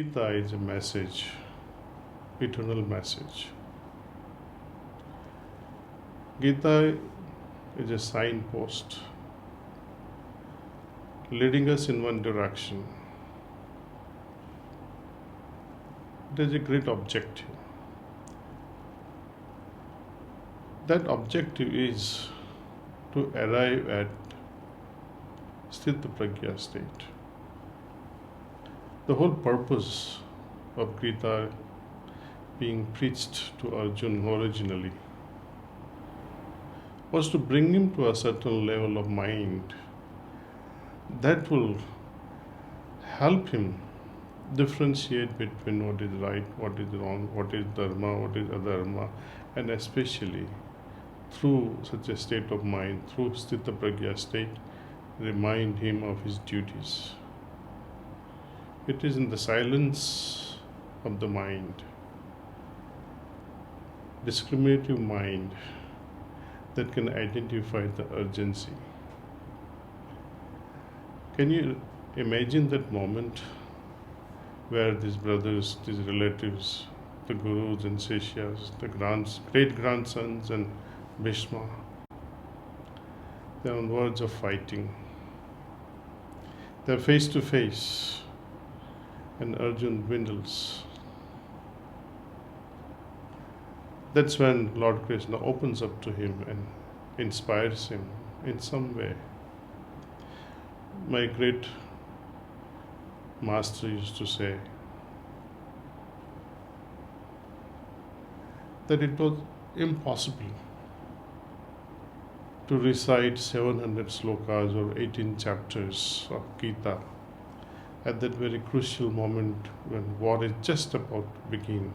Gita is a message, eternal message. Gita is a signpost leading us in one direction. It is a great objective. That objective is to arrive at Sthita Prajna state. The whole purpose of Gita being preached to Arjuna originally was to bring him to a certain level of mind that will help him differentiate between what is right, what is wrong, what is dharma, what is adharma, and especially through such a state of mind, through Sthita Prajna state, remind him of his duties. It is in the silence of the mind, discriminative mind, that can identify the urgency. Can you imagine that moment where these brothers, these relatives, the gurus and sishyas, the great-grandsons and Bhishma, they are on words of fighting. They are face to face, and Arjuna dwindles. That's when Lord Krishna opens up to him and inspires him in some way. My great master used to say that it was impossible to recite 700 shlokas or 18 chapters of Gita at that very crucial moment when war is just about to begin.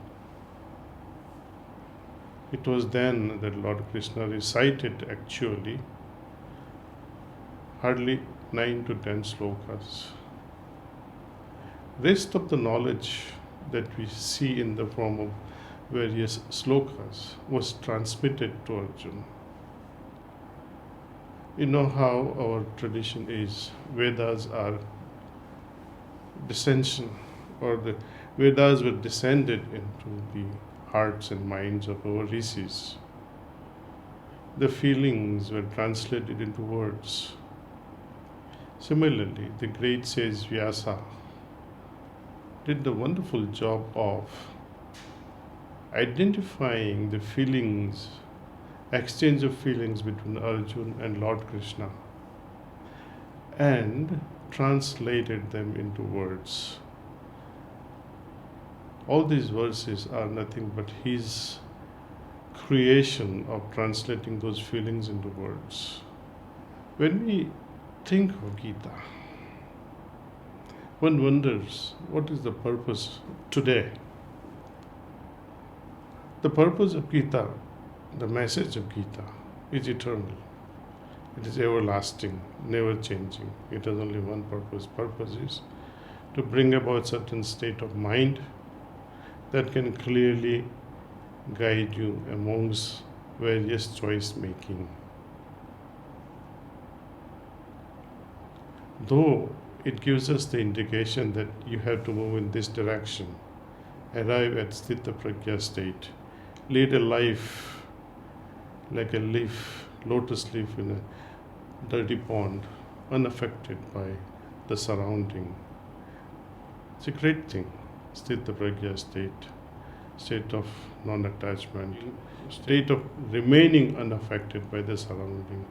It was then that Lord Krishna recited actually hardly 9 to 10 shlokas. Rest of the knowledge that we see in the form of various shlokas was transmitted to Arjuna. You know how our tradition is. Vedas are descension, or the Vedas were descended into the hearts and minds of our rishis. The feelings were translated into words. Similarly, the great sage Vyasa did the wonderful job of identifying the feelings, exchange of feelings between Arjuna and Lord Krishna, and translated them into words. All these verses are nothing but his creation of translating those feelings into words. When we think of Gita, one wonders what is the purpose today. The purpose of Gita, the message of Gita, is eternal. It is everlasting, never changing. It has only one purpose. Purpose is to bring about certain state of mind that can clearly guide you amongst various choice making. Though it gives us the indication that you have to move in this direction, arrive at Sthita Prajna state, lead a life like a leaf, lotus leaf in a dirty pond, unaffected by the surrounding. It's a great thing. Sthita Prajna state, state of non-attachment, state of remaining unaffected by the surrounding.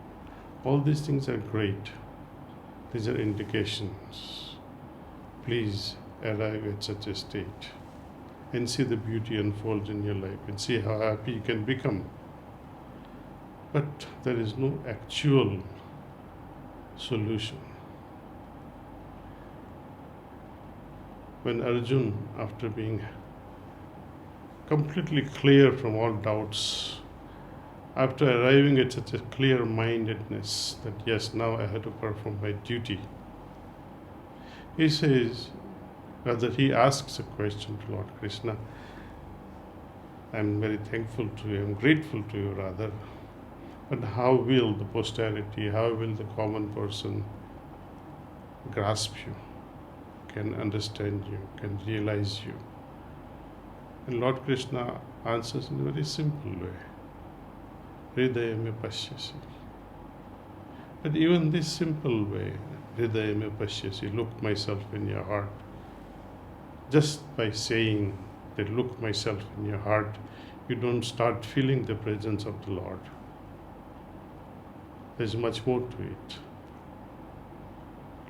All these things are great. These are indications. Please arrive at such a state and see the beauty unfold in your life and see how happy you can become. But there is no actual solution. When Arjuna, after being completely clear from all doubts, after arriving at such a clear-mindedness that yes, now I have to perform my duty, he says, rather he asks a question to Lord Krishna, I'm very thankful to you, I'm grateful to you rather, but how will the posterity, how will the common person grasp you? can understand you, can realize you. And Lord Krishna answers in a very simple way. Hridaya me pashyasi. But even this simple way, Hridaya me pashyasi, look myself in your heart. Just by saying that look myself in your heart, you don't start feeling the presence of the Lord. There's much more to it.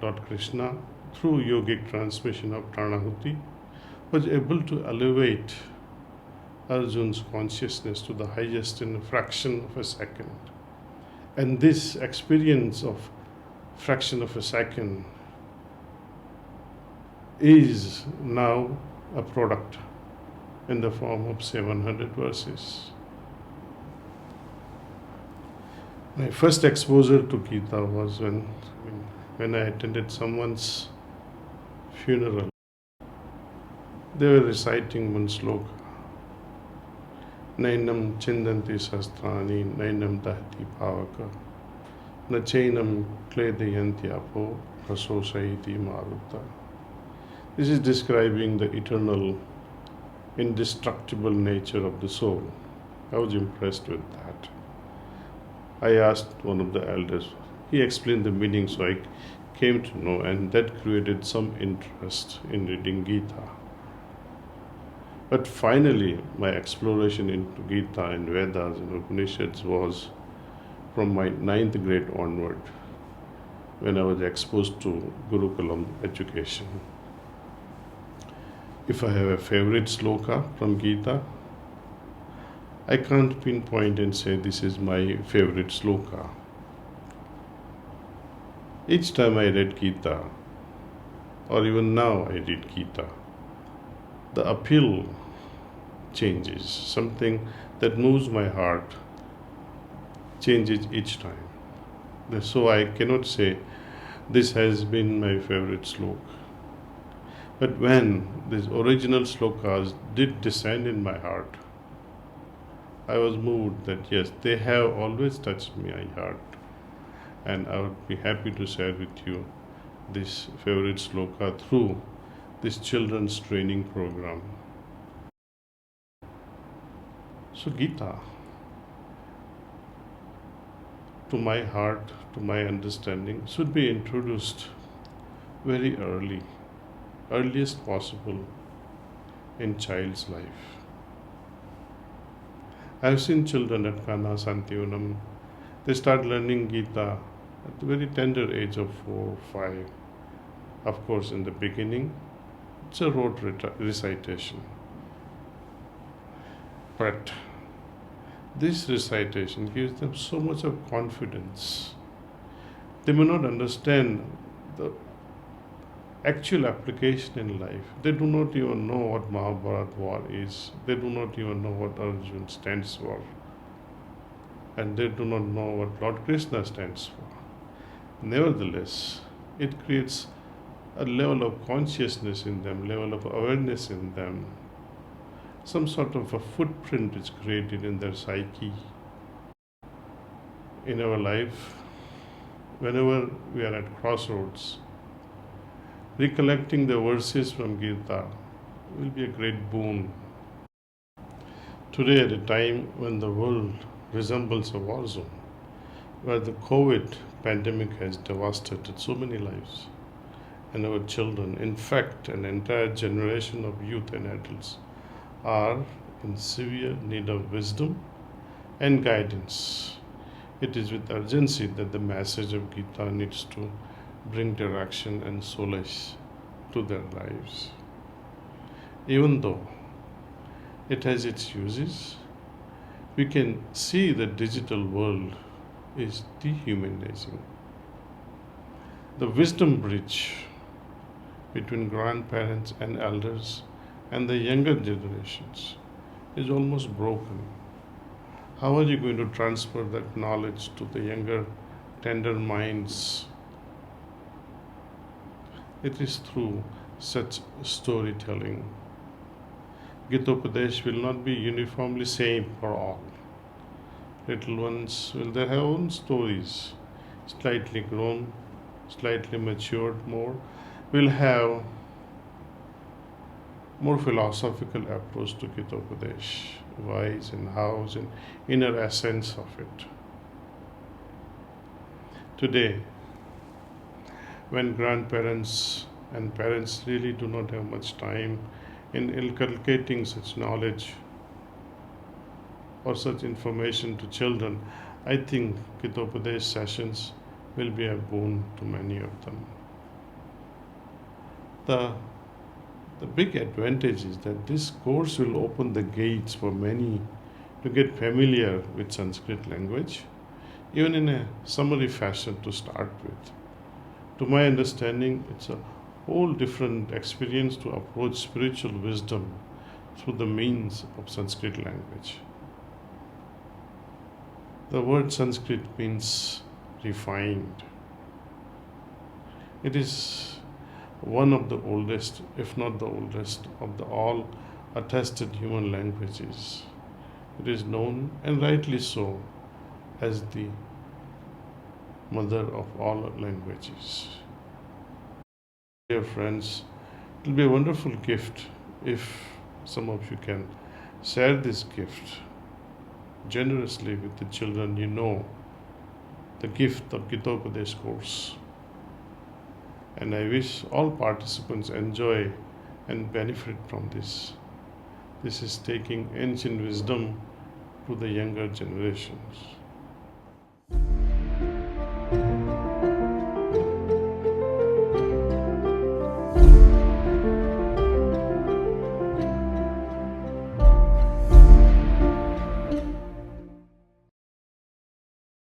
Lord Krishna, through yogic transmission of pranahuti, was able to elevate Arjuna's consciousness to the highest in a fraction of a second. And this experience of fraction of a second is now a product in the form of 700 verses. My first exposure to Gita was when I attended someone's funeral. They were reciting one sloka. Nainam chindanti sastrani, nainam dahti bhavaka, nachainam kledayanti apo, prasosaiti maruta. This is describing the eternal, indestructible nature of the soul. I was impressed with that. I asked one of the elders. He explained the meaning, so I came to know, and that created some interest in reading Gita. But finally, my exploration into Gita and Vedas and Upanishads was from my 9th grade onward, when I was exposed to Gurukulam education. If I have a favorite sloka from Gita, I can't pinpoint and say this is my favorite sloka. Each time I read Gita, or even now I read Gita, the appeal changes. Something that moves my heart changes each time. So I cannot say this has been my favorite sloka. But when these original slokas did descend in my heart, I was moved that yes, they have always touched my heart. And I would be happy to share with you this favorite sloka through this children's training program. So Gita, to my heart, to my understanding, should be introduced very early, earliest possible in child's life. I've seen children at Kana Santivanam, they start learning Gita at the very tender age of 4 or 5. Of course, in the beginning, it's a rote recitation. But this recitation gives them so much of confidence. They may not understand the actual application in life. They do not even know what Mahabharata war is. They do not even know what Arjuna stands for. And they do not know what Lord Krishna stands for. Nevertheless, it creates a level of consciousness in them, level of awareness in them. Some sort of a footprint is created in their psyche. In our life, whenever we are at crossroads, recollecting the verses from Gita will be a great boon. Today, at a time when the world resembles a war zone, where the COVID pandemic has devastated so many lives, and our children, in fact, an entire generation of youth and adults, are in severe need of wisdom and guidance. It is with urgency that the message of Gita needs to bring direction and solace to their lives. Even though it has its uses, we can see the digital world is dehumanizing. The wisdom bridge between grandparents and elders and the younger generations is almost broken. How are you going to transfer that knowledge to the younger, tender minds? It is through such storytelling. Gitopadesh will not be uniformly same for all. Little ones will have own stories, slightly grown, slightly matured more, will have more philosophical approach to Gitopadesh, whys and hows and inner essence of it. Today, when grandparents and parents really do not have much time in inculcating such knowledge or such information to children, I think Gitopadesh sessions will be a boon to many of them. The big advantage is that this course will open the gates for many to get familiar with Sanskrit language, even in a summary fashion to start with. To my understanding, it's a whole different experience to approach spiritual wisdom through the means of Sanskrit language. The word Sanskrit means refined. It is one of the oldest, if not the oldest, of the all attested human languages. It is known, and rightly so, as the mother of all languages. Dear friends, it will be a wonderful gift if some of you can share this gift generously with the children you know, the gift of Gitopadesh course. And I wish all participants enjoy and benefit from this. This is taking ancient wisdom to the younger generations.